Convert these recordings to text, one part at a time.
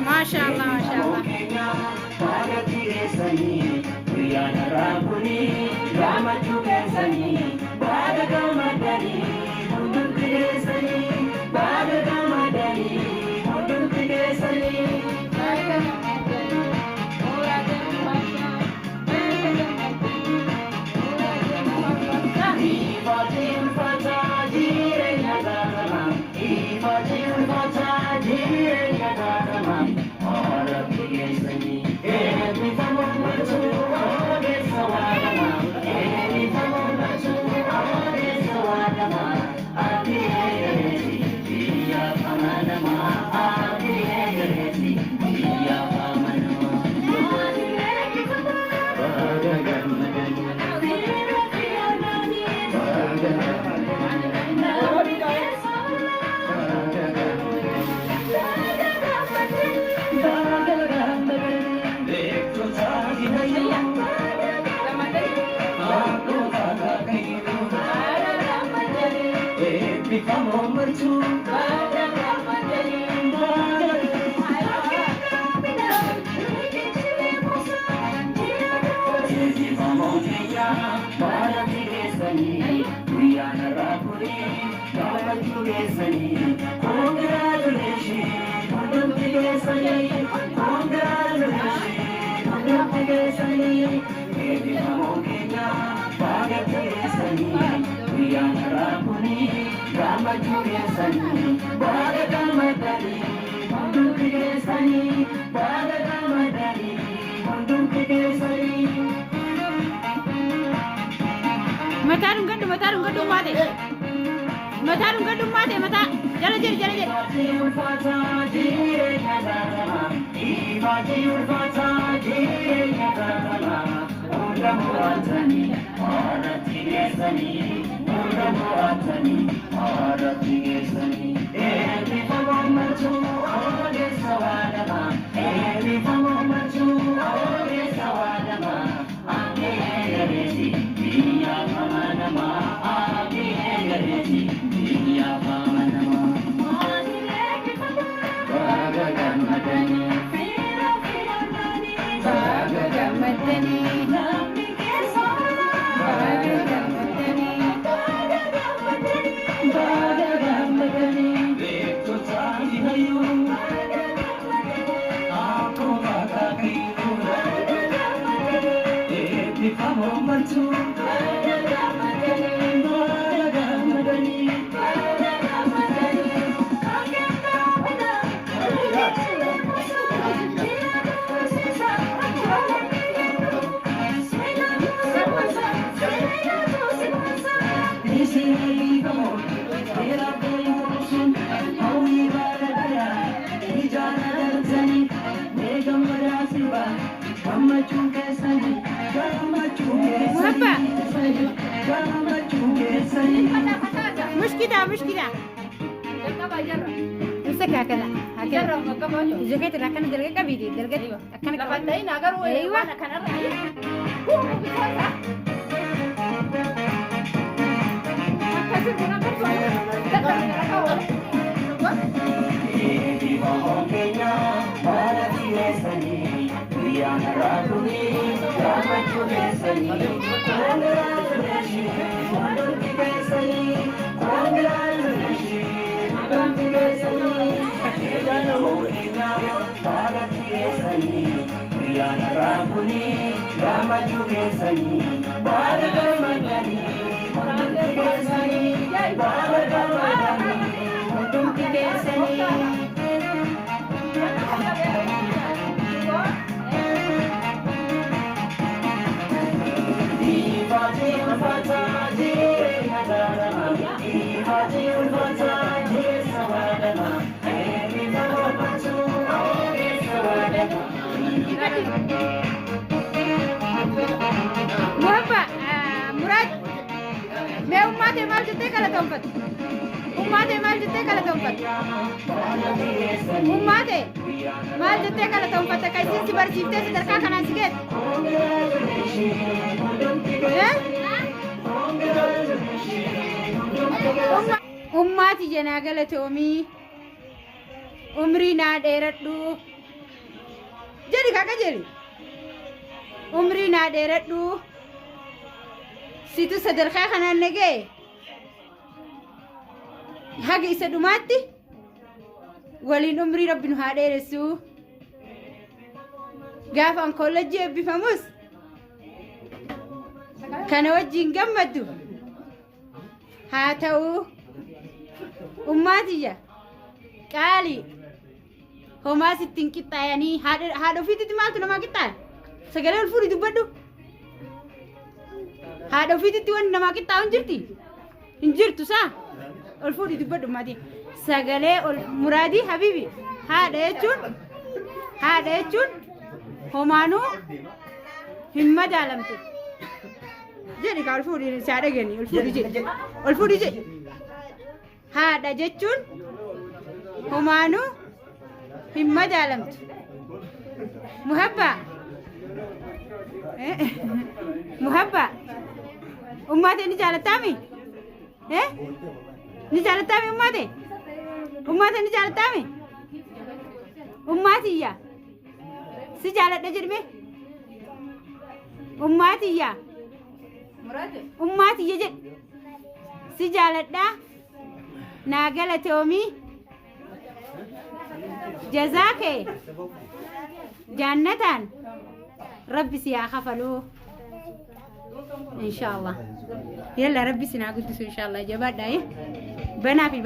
Maşallah maşallah. Mata jala jala مشكلة مسكها كذا هكذا زكيت لكن درجة كبيرة درجة أيوة كان لفتين أجر أيوة أنا كان أرأي Murad, me ummate mal jette kala tompat. Ummate mal jette kala tompat. Ummate mal jette kala tompat. Kaisi si barsifte sadarkaa kanaan sigeet. Ummati jenaa galatoomi. umrii naa dheeradhu jedhi kakak jedhi umrii naa dheeradhu situ sadarkaa kanaan nagee haga isa dhumaatti waliin umrii rabbi nu haa dheeressu gaafa an kollejjii eebbifamus kana wajjin gammaddu haa ta'u ummaatiyya qaalii homaa sittiin qixxaayanii haadha ofiititti maaltu namaa qixxaaya sagalee ol fuudhi dubbadhu haadha ofiititti wanti namaa qixxaawu hin jirti hin jirtu saa ol fuudhi dubbadhu ummaatii sagalee ol muraadii habiibi haadha jechuun homaanuu hin madaalamtu jedhi kaa ol fuudhi isaa dhageenye ol fuudhi jedhi haadha jechuun homaanuu hin madaalamtu muhabbaa ummaatee ni jaalattaami ni jaalattaami ummaatee ni jaalattaami ummaatiyya si jaaladha jedhme ummaatiyya jedh si jaaladha naa galatoomii jazaa kee jannataan rabbi si haa kafaluu inshallah yalla rabbi si naa guddisu inshallah jabaadhaa banaafi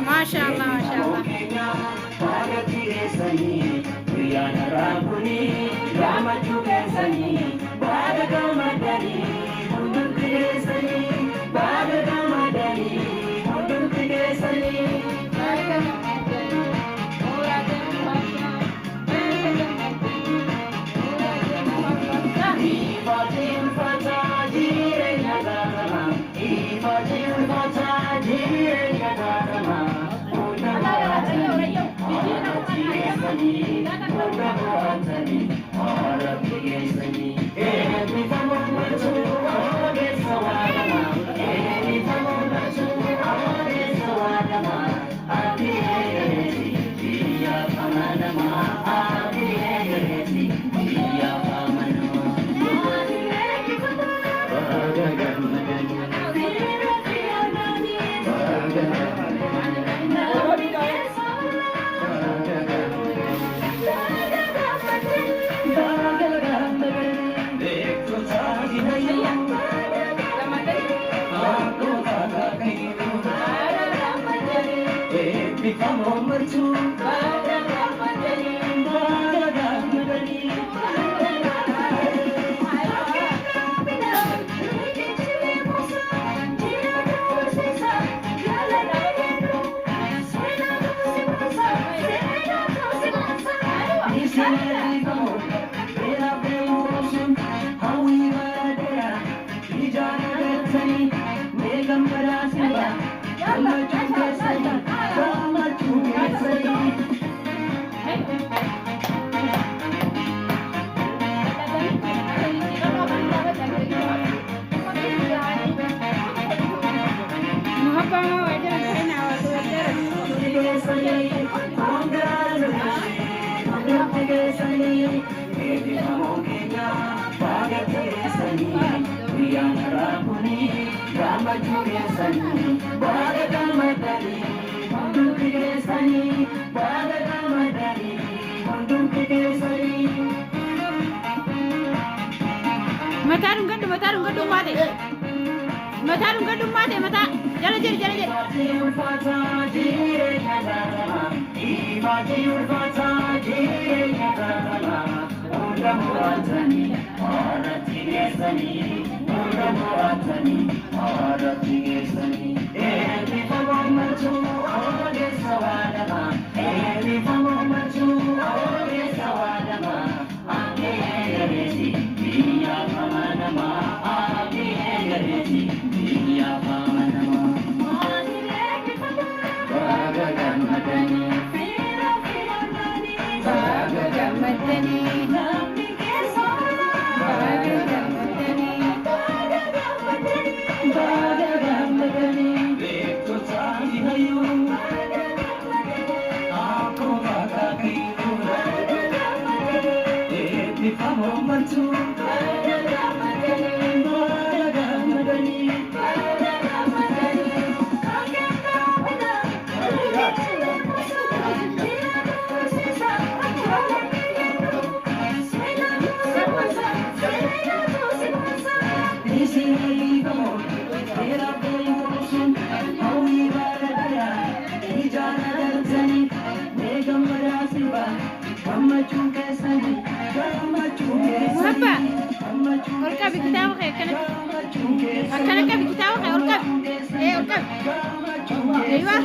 Mashallah. Bye. mata dunga dumate mata dunga dumate mata jala jala jala jala Muhabba, orka bikitaw kay kana. Akana ka bikitaw kay orka. Orka. Aywa.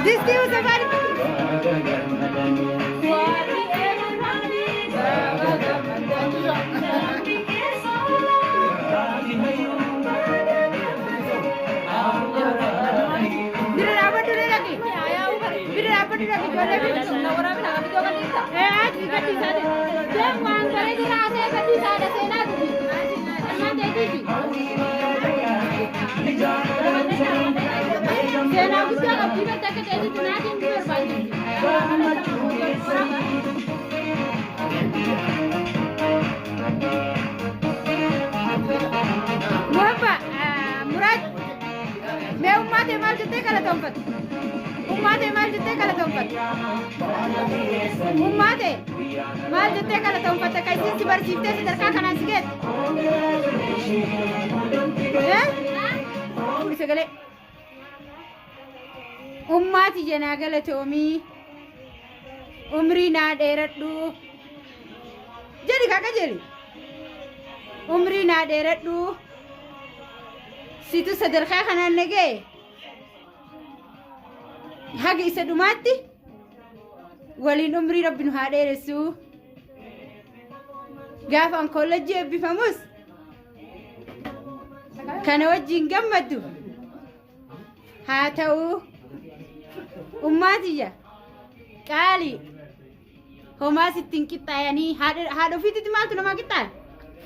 This day was a very Murad, मैं उम्मा थे माल जितने कल तुम उम्मा थे माल जितने कल तुम उम्मा थे माल जितने कल तुम कैसे सिबर सीखते से दरकार खाना सीखे पुलिस गले उम्मा थी जना गले तोमी उम्री ना डेरट दू jadi kakak jadi umri na deret du situ sederhana kanan lagi hagi isa dumati walin umri rabbinu haderesu gafan college bi famus kana wajin gammadu hatau ummatiya kali homa sittin kita yani hado fiti mal tu nama kita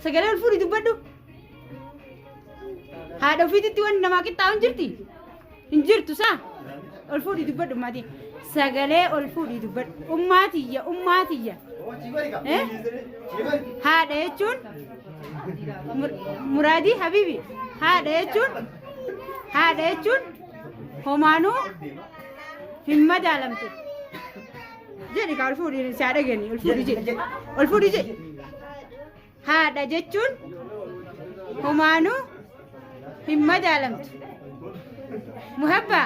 segala ulfuri dubadu hado fiti tuan nama kita injirtu sa ulfuri dubadu mati segala ulfuri dubadu ummatiya hada chun muradi habibi hada chun homanu himmat alam tu jadi kalau ulfuri ni saya gini ulfuri je hada jechun homanu himmat alam tu محبة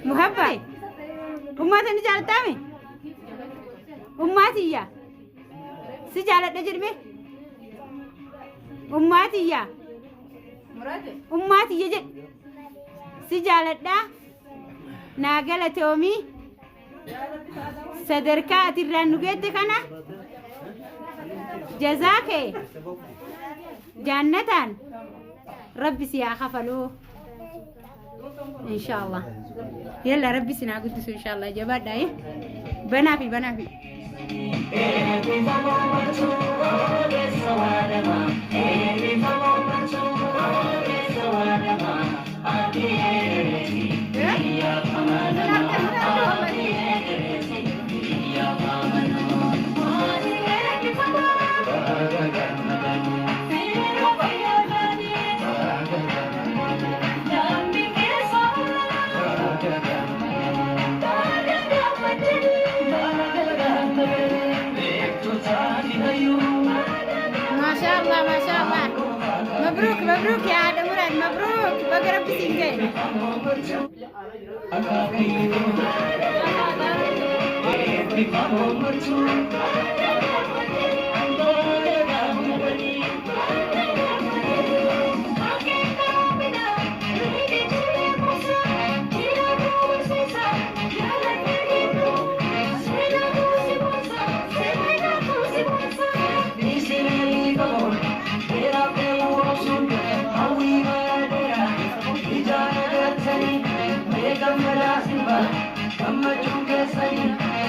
محبة أمات نجال تامي أماتي يا سجالة نجرمي أماتي يا أماتي يجد سجالة دا ناقلة تومي صدركات الرنوغيت كنا جزاك جنة ربي سياخة فلو إن شاء الله يلا ربي سنا قدس إن شاء الله جباد داي بنافي بنافي ما شاء الله ما شاء الله مبروك مبروك يا عاد مراد مبروك بقرب بسنجين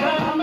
Come